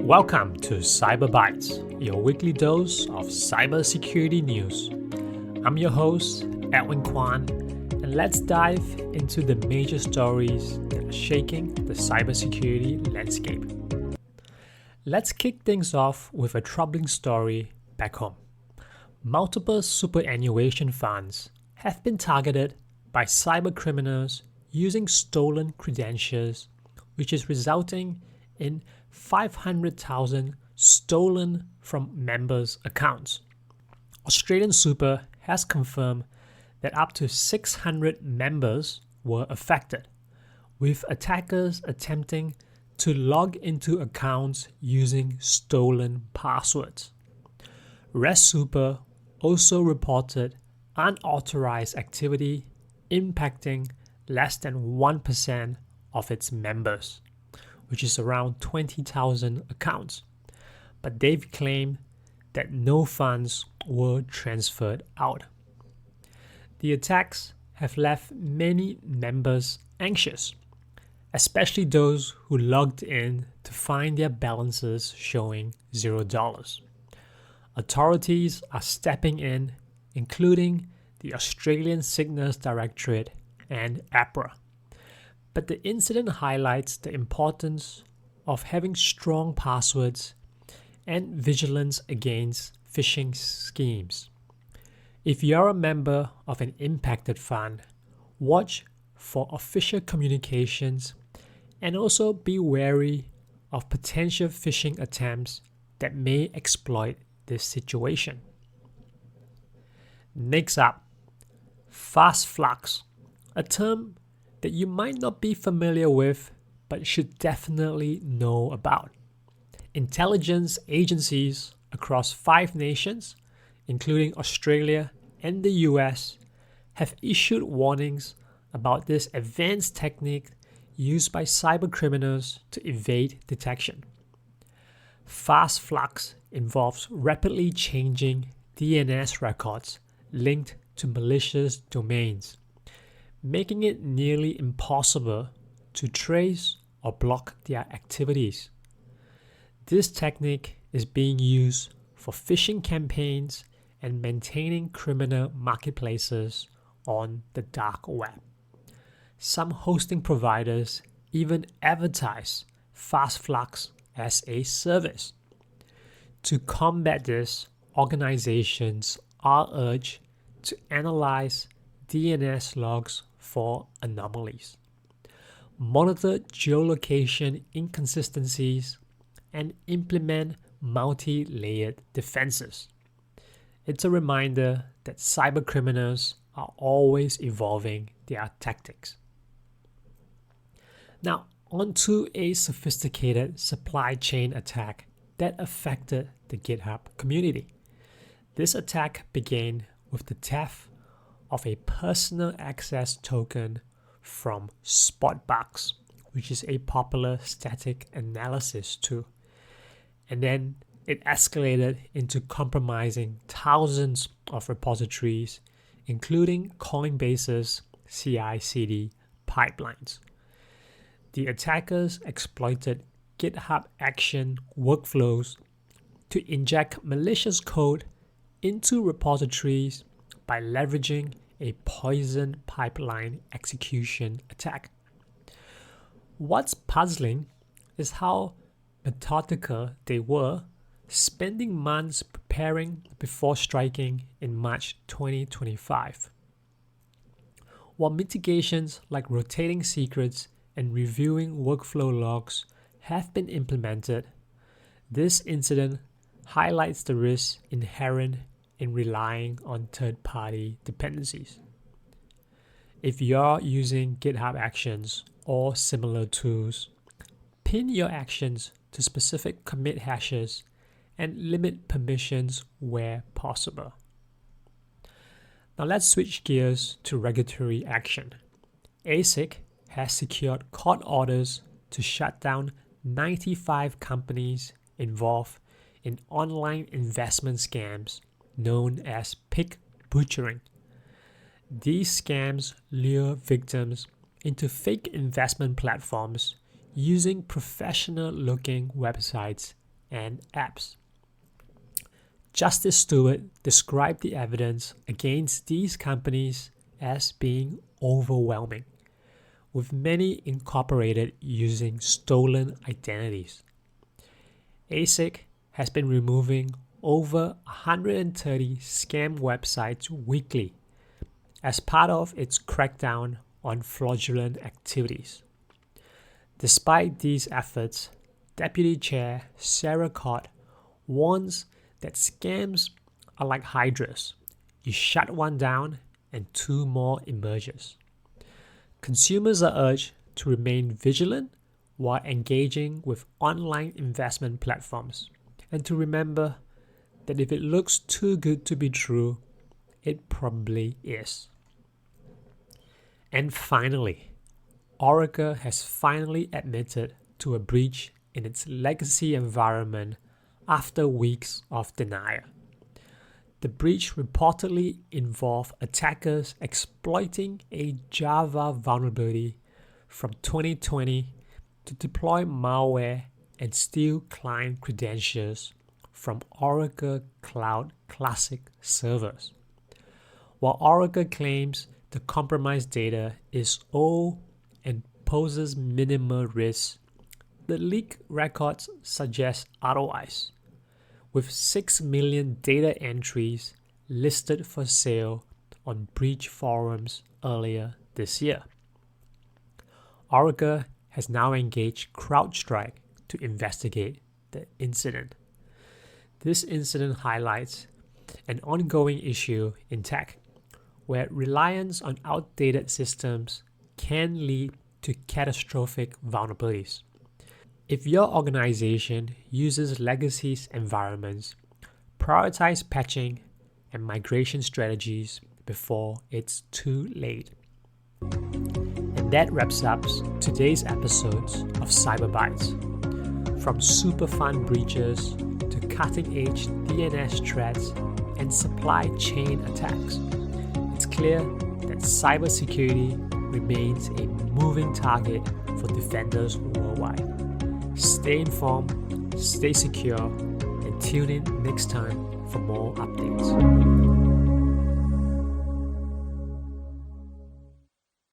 Welcome to Cyber Bites, your weekly dose of cybersecurity news. I'm your host, Edwin Kwan, and let's dive into the major stories that are shaking the cybersecurity landscape. Let's kick things off with a troubling story back home. Multiple superannuation funds have been targeted by cyber criminals using stolen credentials, which is resulting in 500,000 stolen from members' accounts. AustralianSuper has confirmed that up to 600 members were affected, with attackers attempting to log into accounts using stolen passwords. ResSuper also reported unauthorized activity impacting less than 1% of its members, which is around 20,000 accounts. But they've claimed that no funds were transferred out. The attacks have left many members anxious, especially those who logged in to find their balances showing $0. Authorities are stepping in, including the Australian Signals Directorate and APRA. But the incident highlights the importance of having strong passwords and vigilance against phishing schemes. If you're a member of an impacted fund, watch for official communications and also be wary of potential phishing attempts that may exploit this situation. Next up, fast flux, a term that you might not be familiar with but should definitely know about. Intelligence agencies across 5 nations, including Australia and the US, have issued warnings about this advanced technique used by cybercriminals to evade detection. Fast flux involves rapidly changing DNS records linked to malicious domains, making it nearly impossible to trace or block their activities. This technique is being used for phishing campaigns and maintaining criminal marketplaces on the dark web. Some hosting providers even advertise fast flux as a service. To combat this, organizations are urged to analyze DNS logs for anomalies, monitor geolocation inconsistencies, and implement multi-layered defenses. It's a reminder that cybercriminals are always evolving their tactics. Now, onto a sophisticated supply chain attack that affected the GitHub community. This attack began with the theft of a personal access token from SpotBugs, which is a popular static analysis tool. And then it escalated into compromising thousands of repositories, including Coinbase's CI/CD pipelines. The attackers exploited GitHub Action workflows to inject malicious code into repositories by leveraging a poison pipeline execution attack. What's puzzling is how methodical they were, spending months preparing before striking in March 2025. While mitigations like rotating secrets and reviewing workflow logs have been implemented, this incident highlights the risks inherent in relying on third-party dependencies. If you're using GitHub Actions or similar tools, pin your actions to specific commit hashes and limit permissions where possible. Now let's switch gears to regulatory action. ASIC has secured court orders to shut down 95 companies involved in online investment scams known as pig butchering. These scams lure victims into fake investment platforms using professional-looking websites and apps. Justice Stewart described the evidence against these companies as being overwhelming, with many incorporated using stolen identities. ASIC has been removing over 130 scam websites weekly as part of its crackdown on fraudulent activities. Despite these efforts, Deputy Chair Sarah Cott warns that scams are like hydras. You shut one down and two more emerges. Consumers are urged to remain vigilant while engaging with online investment platforms, and to remember that if it looks too good to be true, it probably is. And finally, Oracle has finally admitted to a breach in its legacy environment after weeks of denial. The breach reportedly involved attackers exploiting a Java vulnerability from 2020 to deploy malware and steal client credentials from Oracle Cloud Classic servers. While Oracle claims the compromised data is old and poses minimal risk, the leaked records suggest otherwise, with 6 million data entries listed for sale on breach forums earlier this year. Oracle has now engaged CrowdStrike to investigate the incident. This incident highlights an ongoing issue in tech, where reliance on outdated systems can lead to catastrophic vulnerabilities. If your organization uses legacy environments, prioritize patching and migration strategies before it's too late. And that wraps up today's episodes of CyberBytes. From super fun breaches to cutting-edge DNS threats and supply chain attacks, it's clear that cybersecurity remains a moving target for defenders worldwide. Stay informed, stay secure, and tune in next time for more updates.